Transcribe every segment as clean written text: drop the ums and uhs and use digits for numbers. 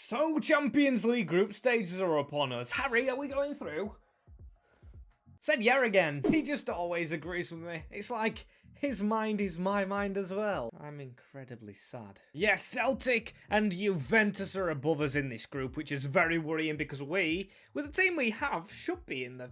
So, Champions League group stages are upon us. Harry, are we going through? Said yeah again. He just always agrees with me. It's like his mind is my mind as well. I'm incredibly sad. Yes, Celtic and Juventus are above us in this group, which is very worrying because we, with the team we have, should be in the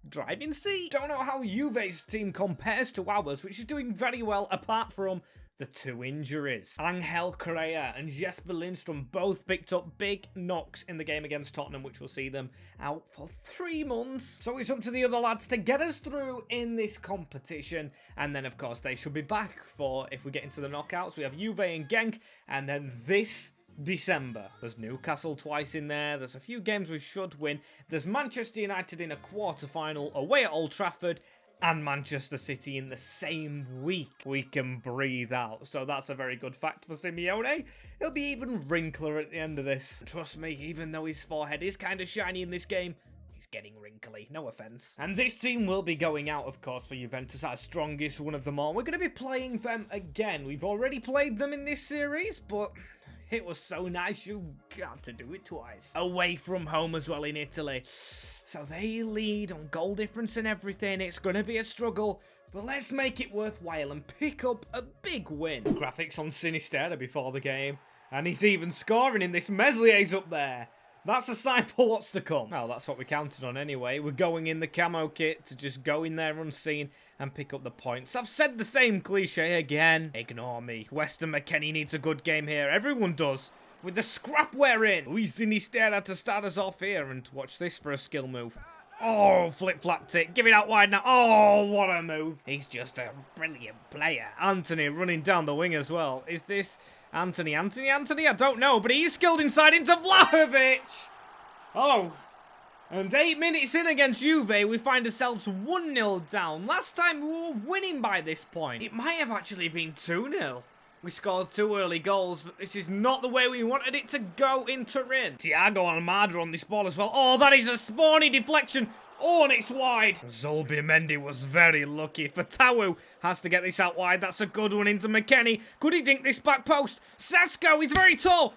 driving seat. Don't know how Juve's team compares to ours, which is doing very well apart from the two injuries. Angel Correa and Jesper Lindstrom both picked up big knocks in the game against Tottenham, which will see them out for 3 months. So it's up to the other lads to get us through in this competition. And then, of course, they should be back for, if we get into the knockouts, we have Juve and Gank. And then this December, there's Newcastle twice in there. There's a few games we should win. There's Manchester United in a quarter-final away at Old Trafford, and Manchester City in the same week. We can breathe out. So that's a very good fact for Simeone. He'll be even wrinkler at the end of this. Trust me, even though his forehead is kind of shiny in this game, he's getting wrinkly, no offense. And this team will be going out, of course, for Juventus, our strongest one of them all. We're going to be playing them again. We've already played them in this series, but it was so nice you got to do it twice. Away from home as well in Italy. So they lead on goal difference and everything. It's going to be a struggle, but let's make it worthwhile and pick up a big win. Graphics on Sinisterra before the game, and he's even scoring in this. Meslier's up there. That's a sign for what's to come. Well, that's what we counted on anyway. We're going in the camo kit to just go in there unseen and pick up the points. I've said the same cliche again. Ignore me. Weston McKennie needs a good game here. Everyone does. With the scrap we're in. Luis Sinisterra to start us off here, and watch this for a skill move. Oh, flip-flapped it. Give it out wide now. Oh, what a move. He's just a brilliant player. Anthony running down the wing as well. Is this Anthony? I don't know, but he's skilled inside into Vlahovic. Oh, and 8 minutes in against Juve, we find ourselves 1-0 down. Last time we were winning by this point. It might have actually been 2-0. We scored 2 early goals, but this is not the way we wanted it to go in Turin. Thiago Almada on this ball as well. Oh, that is a spawny deflection. Oh, and it's wide. Zubimendi was very lucky. Fatawu has to get this out wide. That's a good one into McKennie. Could he dink this back post? Sesko, he's very tall.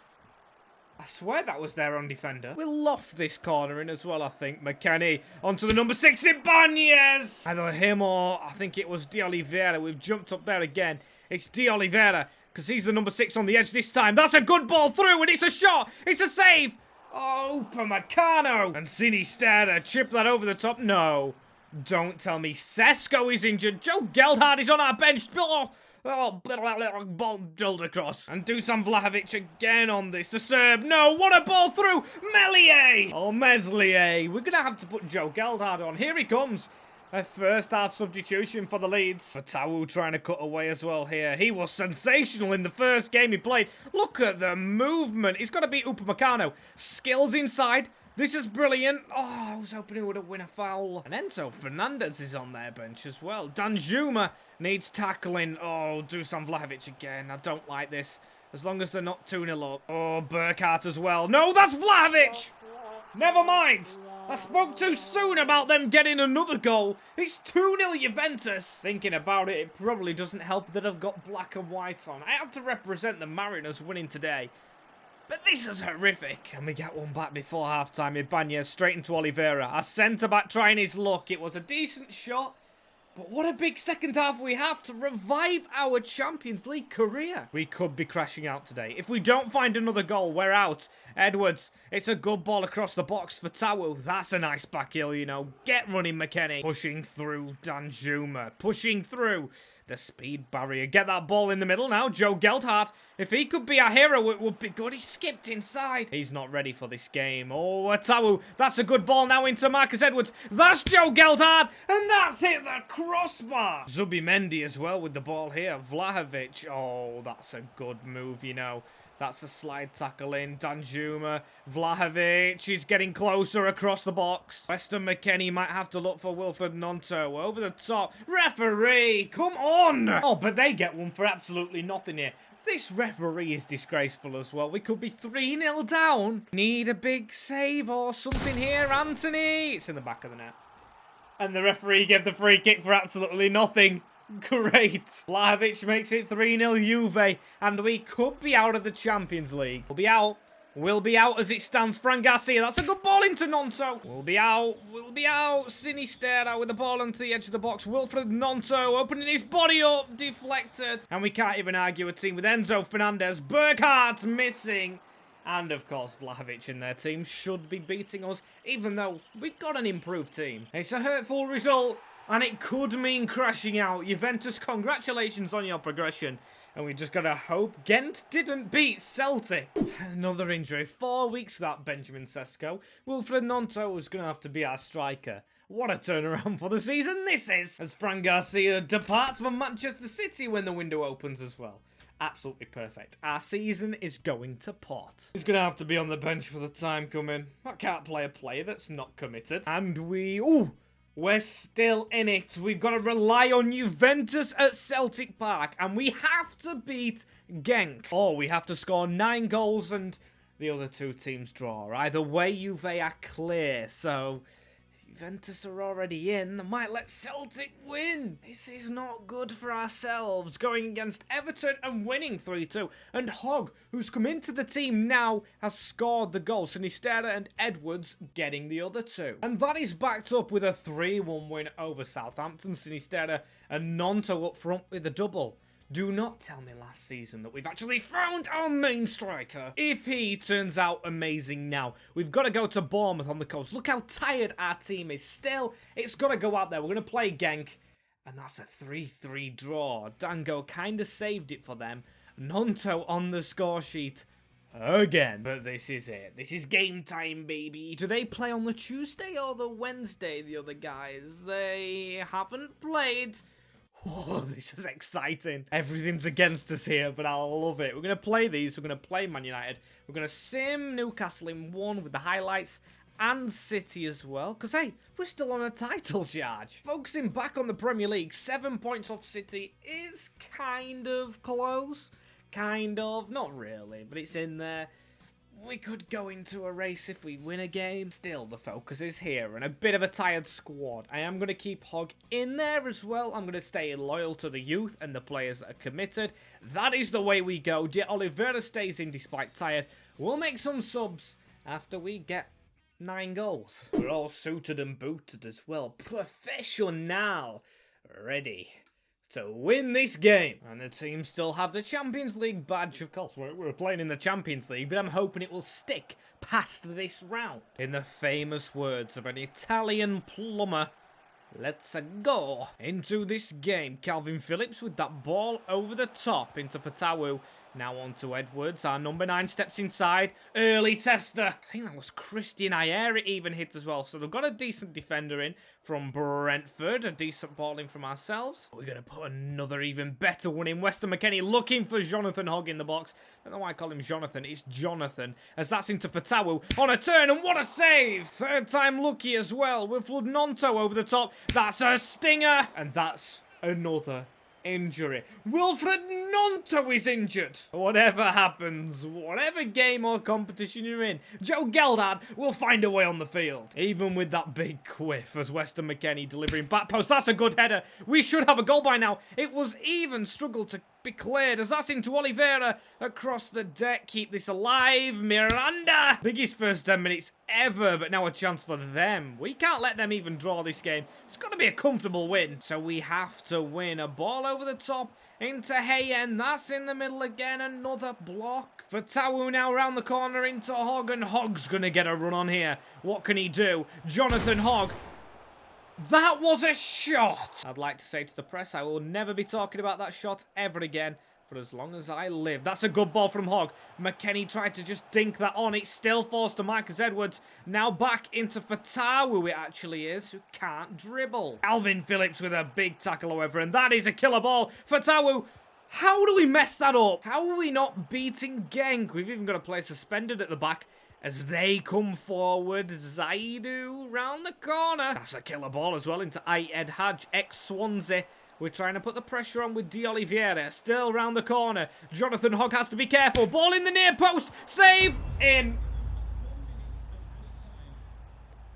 I swear that was their own defender. We'll loft this corner in as well, I think. McKennie onto the number 6, Ibanez. Either him or I think it was De Oliveira. We've jumped up there again. It's De Oliveira, because he's the number 6 on the edge this time. That's a good ball through, and it's a shot. It's a save. Oh, Upamecano. And Sinisterra, chip that over the top. No. Don't tell me Sesko is injured. Joe Geldhard is on our bench. Oh, ball drilled across. And Dusan Vlahovic again on this. The Serb. No, what a ball through. Meslier. Oh, Meslier. We're going to have to put Joe Geldhard on. Here he comes. A first half substitution for the Leeds. Fatawu trying to cut away as well here. He was sensational in the first game he played. Look at the movement. He's got to beat Upamecano. Skills inside. This is brilliant. Oh, I was hoping he would have won a foul. And Enzo Fernandez is on their bench as well. Danjuma needs tackling. Oh, Dusan Vlahovic again. I don't like this. As long as they're not 2-0 up. Oh, Burkhardt as well. No, that's Vlahovic. Never mind. I spoke too soon about them getting another goal. It's 2-0 Juventus. Thinking about it, it probably doesn't help that I've got black and white on. I have to represent the Mariners winning today. But this is horrific. And we get one back before half-time. Ibanez straight into Oliveira. Our centre-back trying his luck. It was a decent shot. But what a big second half we have to revive our Champions League career. We could be crashing out today. If we don't find another goal, we're out. Edwards, it's a good ball across the box for Tawu. That's a nice back heel, you know. Get running, McKennie. Pushing through Danjuma. Pushing through the speed barrier. Get that ball in the middle now. Joe Geldhard. If he could be our hero, it would be good. He skipped inside. He's not ready for this game. Oh, Tawu. That's a good ball now into Marcus Edwards. That's Joe Geldhard. And that's hit the crossbar. Zubimendi as well with the ball here. Vlahovic. Oh, that's a good move, you know. That's a slide tackle in. Danjuma. Vlahovic. He's getting closer across the box. Weston McKennie might have to look for Wilfred Gnonto. Over the top. Referee. Come on. Oh, but they get one for absolutely nothing here. This referee is disgraceful as well. We could be 3-0 down. Need a big save or something here, Anthony. It's in the back of the net. And the referee gave the free kick for absolutely nothing. Great. Vlahovic makes it 3-0 Juve, and we could be out of the Champions League. We'll be out will be out as it stands. Fran Garcia, that's a good ball into Gnonto. Will be out. Sinisterra with the ball onto the edge of the box. Wilfred Gnonto opening his body up, deflected. And we can't even argue a team with Enzo Fernandez. Burkhardt missing. And, of course, Vlahovic in their team should be beating us, even though we've got an improved team. It's a hurtful result, and it could mean crashing out. Juventus, congratulations on your progression. And we just gotta hope Ghent didn't beat Celtic. Another injury. 4 weeks without Benjamin Sesko. Wilfred Gnonto was gonna have to be our striker. What a turnaround for the season this is! As Fran Garcia departs from Manchester City when the window opens as well. Absolutely perfect. Our season is going to pot. He's going to have to be on the bench for the time coming. I can't play a player that's not committed. And we're still in it. We've got to rely on Juventus at Celtic Park. And we have to beat Gank. Or we have to score 9 goals and the other 2 teams draw. Either way, Juve are clear. So Juventus are already in. They might let Celtic win. This is not good for ourselves. Going against Everton and winning 3-2. And Hogg, who's come into the team now, has scored the goal. Sinisterra and Edwards getting the other 2. And that is backed up with a 3-1 win over Southampton. Sinisterra and Gnonto up front with a double. Do not tell me last season that we've actually found our main striker. If he turns out amazing now, we've got to go to Bournemouth on the coast. Look how tired our team is. Still, it's got to go out there. We're going to play Gank, and that's a 3-3 draw. Dango kind of saved it for them. Gnonto on the score sheet again. But this is it. This is game time, baby. Do they play on the Tuesday or the Wednesday, the other guys? They haven't played. Oh, this is exciting. Everything's against us here, but I love it. We're going to play these. We're going to play Man United. We're going to sim Newcastle in 1 with the highlights and City as well. Because, hey, we're still on a title charge. Focusing back on the Premier League, 7 points off City is kind of close. Kind of. Not really, but it's in there. We could go into a race if we win a game. Still, the focus is here and a bit of a tired squad. I am going to keep Hogg in there as well. I'm going to stay loyal to the youth and the players that are committed. That is the way we go. De Oliveira stays in despite tired. We'll make some subs after we get 9 goals. We're all suited and booted as well. Professional. Ready to win this game. And the team still have the Champions League badge. Of course, we're playing in the Champions League, but I'm hoping it will stick past this round. In the famous words of an Italian plumber, let's go into this game. Calvin Phillips with that ball over the top into Fatawu. Now on to Edwards. Our number 9 steps inside. Early tester. I think that was Christian Ayer even hit as well. So they've got a decent defender in from Brentford. A decent ball in from ourselves. We're going to put another even better one in. Weston McKennie looking for Jonathan Hogg in the box. I don't know why I call him Jonathan. It's Jonathan. As that's into Fatawu on a turn. And what a save. 3rd time lucky as well. With Gnonto over the top. That's a stinger. And that's another injury. Wilfred Gnonto is injured. Whatever happens, whatever game or competition you're in, Joe Geldad will find a way on the field. Even with that big quiff as Weston McKennie delivering back post. That's a good header. We should have a goal by now. It was even struggled to be cleared as that's into Oliveira across the deck. Keep this alive. Miranda. Biggest first 10 minutes ever, but now a chance for them. We can't let them even draw this game. It's got to be a comfortable win. So we have to win. A ball over the top into Hayen. That's in the middle again. Another block. Fatawu now around the corner into Hogg, and Hogg's going to get a run on here. What can he do? Jonathan Hogg. That was a shot! I'd like to say to the press, I will never be talking about that shot ever again for as long as I live. That's a good ball from Hogg. McKennie tried to just dink that on. It's still forced to Marcus Edwards. Now back into Fatawu, it actually is, who can't dribble. Calvin Phillips with a big tackle, however, and that is a killer ball. Fatawu, how do we mess that up? How are we not beating Gank? We've even got a player suspended at the back. As they come forward, Zaidu round the corner. That's a killer ball as well into Ayed Hadj, ex-Swansea. We're trying to put the pressure on with De Oliveira. Still round the corner. Jonathan Hogg has to be careful. Ball in the near post. Save in.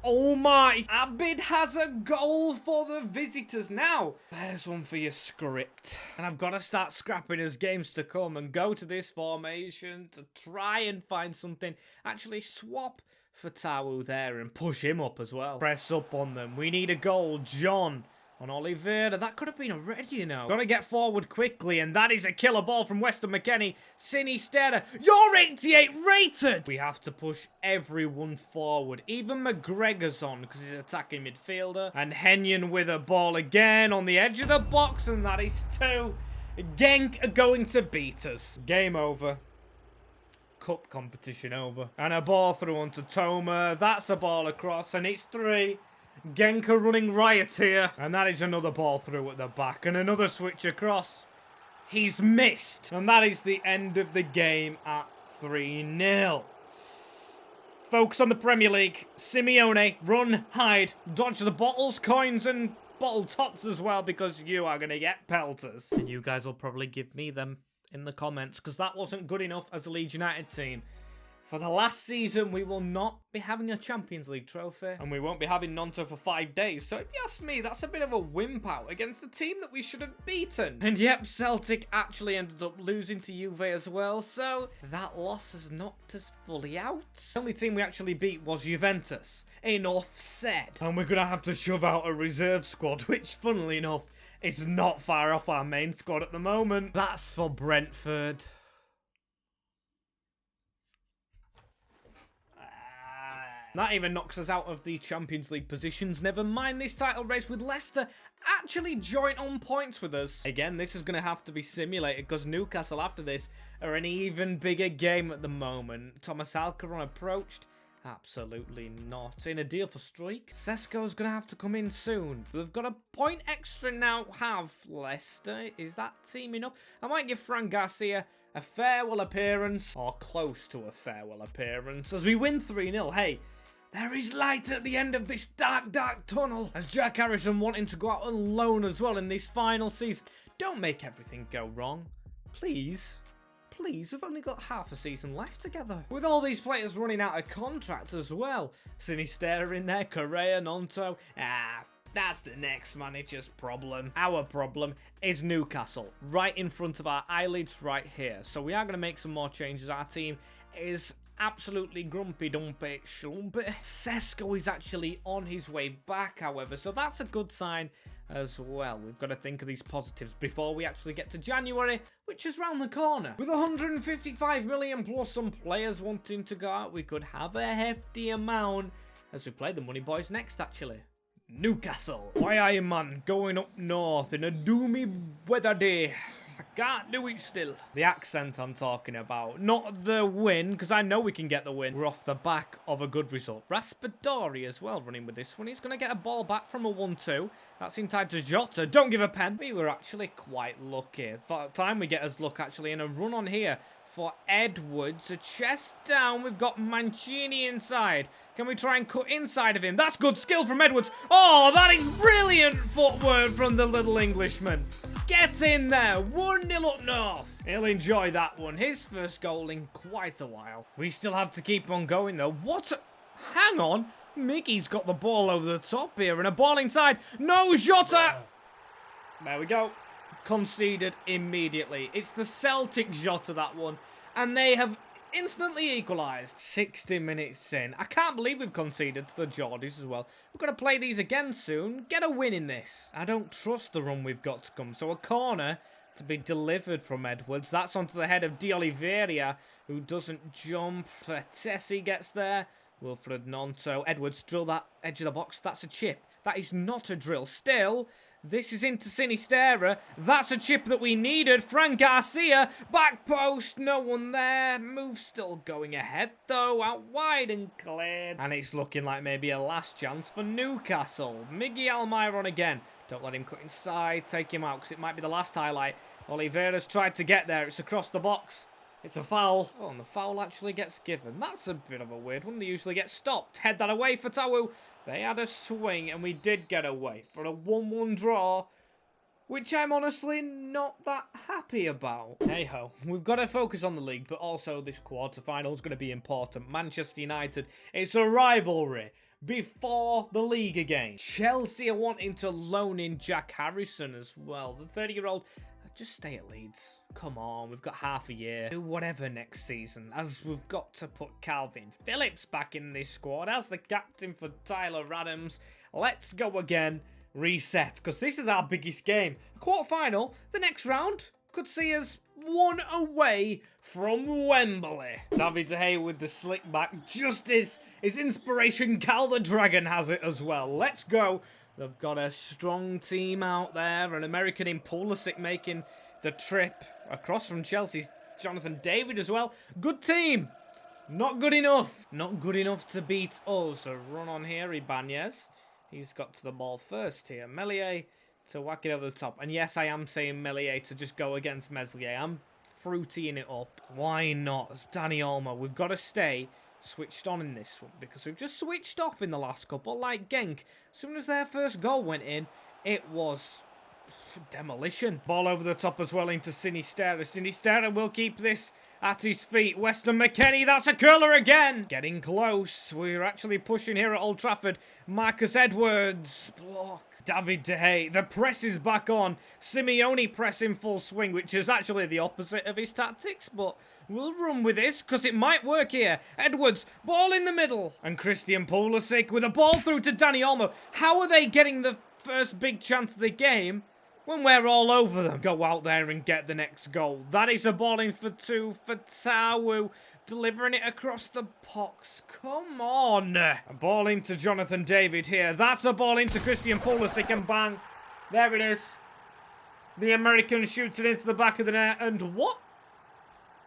Oh my, Abid has a goal for the visitors. Now, there's one for your script. And I've got to start scrapping as games to come and go to this formation to try and find something. Actually swap for Tawu there and push him up as well. Press up on them. We need a goal. John on Oliveira. That could have been a red, you know. Got to get forward quickly, and that is a killer ball from Weston McKennie. Sinisterra, you're 88 rated! We have to push everyone forward. Even McGregor's on, because he's attacking midfielder. And Henyon with a ball again on the edge of the box, and that is 2. Gank are going to beat us. Game over. Cup competition over. And a ball through onto Toma. That's a ball across, and it's 3. Gank are running riot here. And that is another ball through at the back. And another switch across. He's missed. And that is the end of the game at 3-0. Focus on the Premier League. Simeone, run, hide, dodge the bottles, coins, and bottle tops as well, because you are going to get pelters. And you guys will probably give me them in the comments, because that wasn't good enough as a Leeds United team. For the last season, we will not be having a Champions League trophy, and we won't be having Gnonto for 5 days. So if you ask me, that's a bit of a wimp out against the team that we should have beaten. And yep, Celtic actually ended up losing to Juve as well, so that loss has knocked us fully out. The only team we actually beat was Juventus. Enough said. And we're going to have to shove out a reserve squad, which, funnily enough, is not far off our main squad at the moment. That's for Brentford. That even knocks us out of the Champions League positions. Never mind this title race with Leicester actually joint on points with us. Again, this is going to have to be simulated because Newcastle after this are an even bigger game at the moment. Thomas Alcaron approached. Absolutely not. In a deal for Streak. Sesko's going to have to come in soon. We've got a point extra now. Have Leicester. Is that team enough? I might give Fran Garcia a farewell appearance. Or close to a farewell appearance. As we win 3-0. Hey, there is light at the end of this dark, dark tunnel. As Jack Harrison wanting to go out on loan as well in this final season. Don't make everything go wrong. Please. Please, we've only got half a season left together. With all these players running out of contract as well. Sinisterra in there, Correa, Gnonto. That's the next manager's problem. Our problem is Newcastle. Right in front of our eyelids right here. So we are going to make some more changes. Our team is absolutely grumpy dumpy schlumpy. Sesko is actually on his way back, however. So that's a good sign as well. We've got to think of these positives before we actually get to January, which is round the corner. With 155 million plus some players wanting to go out, we could have a hefty amount as we play the Money Boys next, actually. Newcastle. Why are you, man, going up north in a doomy weather day? I can't do it still. The accent I'm talking about, not the win, because I know we can get the win. We're off the back of a good result. Raspadori as well running with this one. He's going to get a ball back from a 1-2. That's in time to Jota. Don't give a pen. We were actually quite lucky. For the time we get us luck actually in a run on here for Edwards. A chest down. We've got Mancini inside. Can we try and cut inside of him? That's good skill from Edwards. Oh, that is brilliant footwork from the little Englishman. Get in there. 1-0 up north. He'll enjoy that one. His first goal in quite a while. We still have to keep on going though. What? Hang on. Miggy's got the ball over the top here and a ball inside. No, Jota. There we go. Conceded immediately. It's the Celtic Jota, that one. And they have instantly equalised. 60 minutes in. I can't believe we've conceded to the Geordies as well. We've got to play these again soon. Get a win in this. I don't trust the run we've got to come. So a corner to be delivered from Edwards. That's onto the head of De Oliveira, who doesn't jump. Tessie gets there. Wilfred Gnonto. Edwards, drill that edge of the box. That's a chip. That is not a drill. Still, this is into Sinisterra. That's a chip that we needed. Fran Garcia. Back post. No one there. Move still going ahead, though. Out wide and cleared. And it's looking like maybe a last chance for Newcastle. Miggy Almiron again. Don't let him cut inside. Take him out because it might be the last highlight. Oliveira's tried to get there. It's across the box. It's a foul. Oh, and the foul actually gets given. That's a bit of a weird one. They usually get stopped. Head that away for Tawu. They had a swing, and we did get away for a 1-1 draw. which I'm honestly not that happy about. Hey-ho, we've got to focus on the league, but also this quarter-final is going to be important. Manchester United, it's a rivalry before the league again. Chelsea are wanting to loan in Jack Harrison as well. The 30-year-old, just stay at Leeds. Come on, we've got half a year. Do whatever next season, as we've got to put Calvin Phillips back in this squad as the captain for Tyler Adams. Let's go again. Reset, because this is our biggest game. A quarter-final, the next round could see us one away from Wembley. David De Gea with the slick back, just as his inspiration Cal the Dragon has it as well. Let's go. They've got a strong team out there. An American in Pulisic making the trip across from Chelsea's Jonathan David as well. Good team. Not good enough. Not good enough to beat us. A run on here, Ibanez. He's got to the ball first here. Meslier to whack it over the top. And yes, I am saying Meslier to just go against Meslier. I'm fruitying it up. Why not? It's Dani Olmo. We've got to stay switched on in this one, because we've just switched off in the last couple, like Gank. As soon as their first goal went in, it was demolition. Ball over the top as well into Sinisterra. Sinisterra will keep this at his feet. Weston McKennie, that's a curler again. Getting close. We're actually pushing here at Old Trafford. Marcus Edwards. Block. David De Gea. The press is back on. Simeone press in full swing, which is actually the opposite of his tactics, but we'll run with this, because it might work here. Edwards, ball in the middle. And Christian Pulisic with a ball through to Dani Olmo. How are they getting the first big chance of the game when we're all over them? Go out there and get the next goal. That is a ball in for two for Tawu. Delivering it across the box. Come on. A ball into Jonathan David here. That's a ball into Christian Pulisic, and bang. There it is. The American shoots it into the back of the net, and what?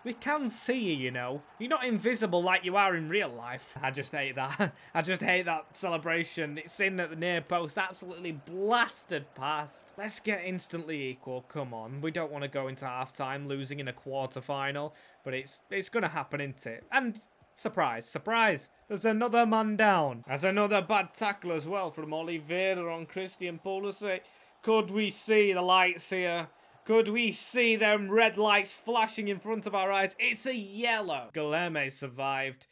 We can see you, you know. You're not invisible like you are in real life. I just hate that. I just hate that celebration. It's in at the near post. Absolutely blasted past. Let's get instantly equal. Come on. We don't want to go into half-time losing in a quarter-final. But it's going to happen, isn't it? And surprise, surprise. There's another man down. There's another bad tackle as well from Oliveira on Christian Pulisic. Could we see the lights here? Could we see them red lights flashing in front of our eyes? It's a yellow. Guilherme survived,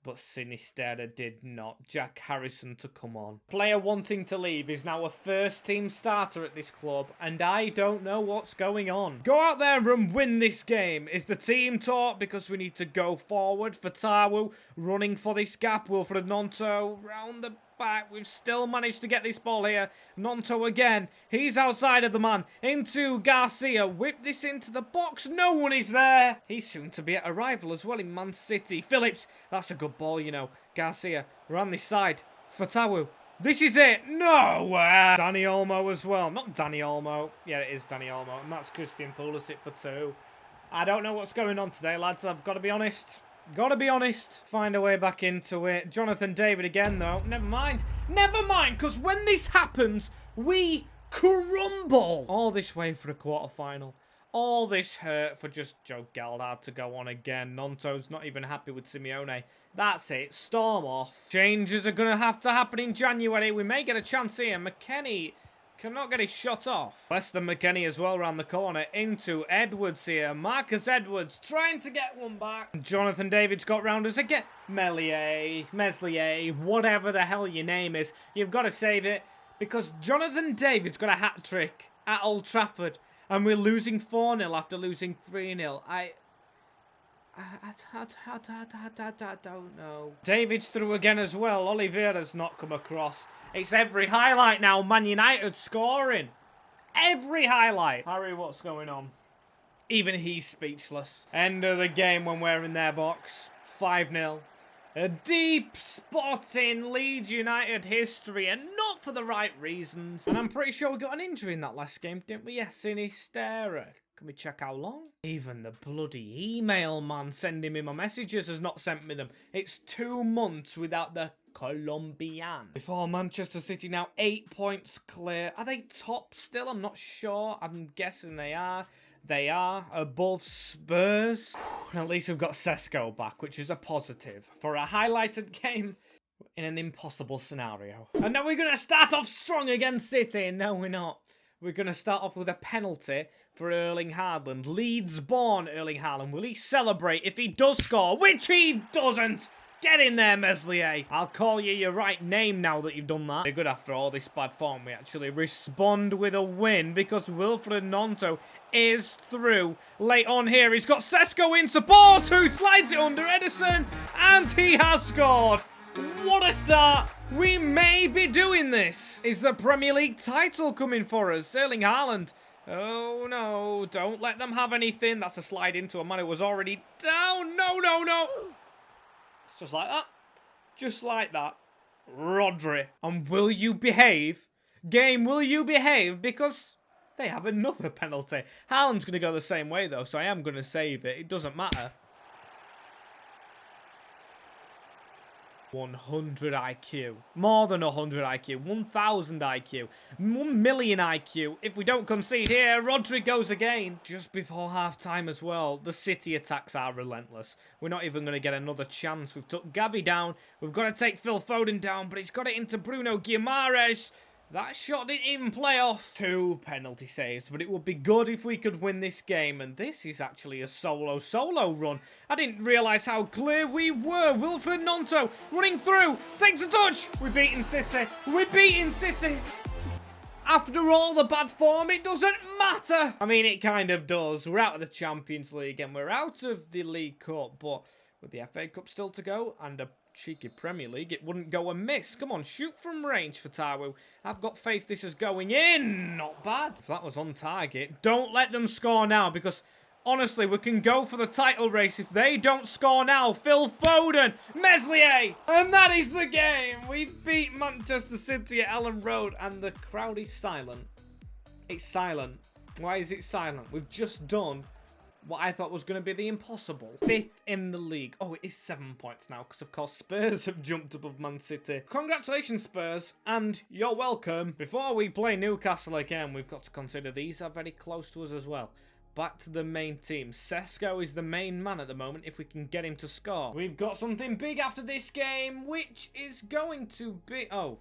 but Sinisterra did not. Jack Harrison to come on. Player wanting to leave is now a first-team starter at this club, and I don't know what's going on. Go out there and win this game. Is the team taught? Because we need to go forward for Tawu. Running for this gap. Wilfred Gnonto round the back. We've still managed to get this ball here. Gnonto again. He's outside of the man. Into Garcia. Whip this into the box. No one is there. He's soon to be at a rival as well in Man City. Phillips. That's a good ball, you know. Garcia around this side for Tawu. This is it. No! Dani Olmo as well. Not Dani Olmo. Yeah, it is Dani Olmo. And that's Christian Pulisic for two. I don't know what's going on today, lads. I've got to be honest. Gotta be honest. Find a way back into it. Jonathan David again, though. Never mind. Never mind, because when this happens, we crumble. All this way for a quarter-final. All this hurt for just Joe Galdard to go on again. Gnonto's not even happy with Simeone. That's it. Storm off. Changes are going to have to happen in January. We may get a chance here. McKennie cannot get his shot off. Weston McKennie as well around the corner. Into Edwards here. Marcus Edwards trying to get one back. Jonathan David's got round us again. Meslier, whatever the hell your name is. You've got to save it, because Jonathan David's got a hat-trick at Old Trafford. And we're losing 4-0 after losing 3-0. I don't know. David's through again as well. Oliveira's not come across. It's every highlight now. Man United scoring. Every highlight. Harry, what's going on? Even he's speechless. End of the game when we're in their box. 5-0. A deep spot in Leeds United history, and not for the right reasons. And I'm pretty sure we got an injury in that last game, didn't we? Yes, Sinisterra. Can we check how long? Even the bloody email man sending me my messages has not sent me them. It's 2 months without the Colombian. Before Manchester City now 8 points clear. Are they top still? I'm not sure. I'm guessing they are. They are above Spurs. And at least we've got Sesko back, which is a positive for a highlighted game in an impossible scenario. And now we're going to start off strong against City. No, we're not. we're going to start off with a penalty for Erling Haaland. Leeds-born Erling Haaland. Will he celebrate if he does score? Which he doesn't! Get in there, Meslier. I'll call you your right name now that you've done that. They're good after all this bad form. We actually respond with a win because Wilfred Gnonto is through. Late on here, he's got Sesko in support, who slides it under Edison, and he has scored. What a start. We may be doing this. Is the Premier League title coming for us? Erling Haaland. Oh, no. Don't let them have anything. That's a slide into a man who was already down. No, no, no. Just like that. Just like that. Rodri. And will you behave? Game, will you behave? Because they have another penalty. Haaland's going to go the same way, though, so I am going to save it. It doesn't matter. 100 IQ. More than 100 IQ. 1,000 IQ. 1 million IQ. If we don't concede here, Rodri goes again. Just before half-time as well. The City attacks are relentless. We're not even going to get another chance. We've took Gavi down. We've got to take Phil Foden down, but he's got it into Bruno Guimaraes. That shot didn't even play off. 2 penalty saves, but it would be good if we could win this game. And this is actually a solo run. I didn't realise how clear we were. Wilfred Gnonto running through. Takes a touch. We're beating City. We're beating City. After all the bad form, it doesn't matter. I mean, it kind of does. We're out of the Champions League and we're out of the League Cup. But with the FA Cup still to go and a cheeky Premier League, it wouldn't go amiss. Come on, shoot from range for Taiwo. I've got faith this is going in. Not bad. If that was on target, don't let them score now because honestly, we can go for the title race if they don't score now. Phil Foden, Meslier, and that is the game. We beat Manchester City at Ellen Road and the crowd is silent. It's silent. Why is it silent? We've just done what I thought was going to be the impossible. 5th in the league. Oh, it is 7 points now, because of course Spurs have jumped above Man City. Congratulations, Spurs, and you're welcome. Before we play Newcastle again, we've got to consider these are very close to us as well. Back to the main team. Sesko is the main man at the moment, if we can get him to score. We've got something big after this game, which is going to be... Oh,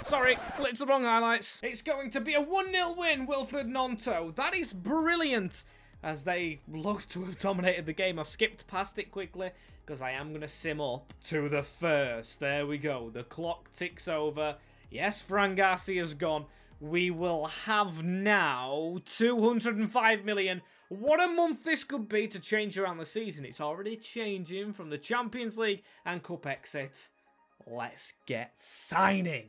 sorry, clicked the wrong highlights. It's going to be a 1-0 win, Wilfred Gnonto. That is brilliant. As they look to have dominated the game. I've skipped past it quickly because I am going to sim up to the first. There we go. The clock ticks over. Yes, Fran Garcia's gone. We will have now 205 million. What a month this could be to change around the season. It's already changing from the Champions League and Cup exit. Let's get signing.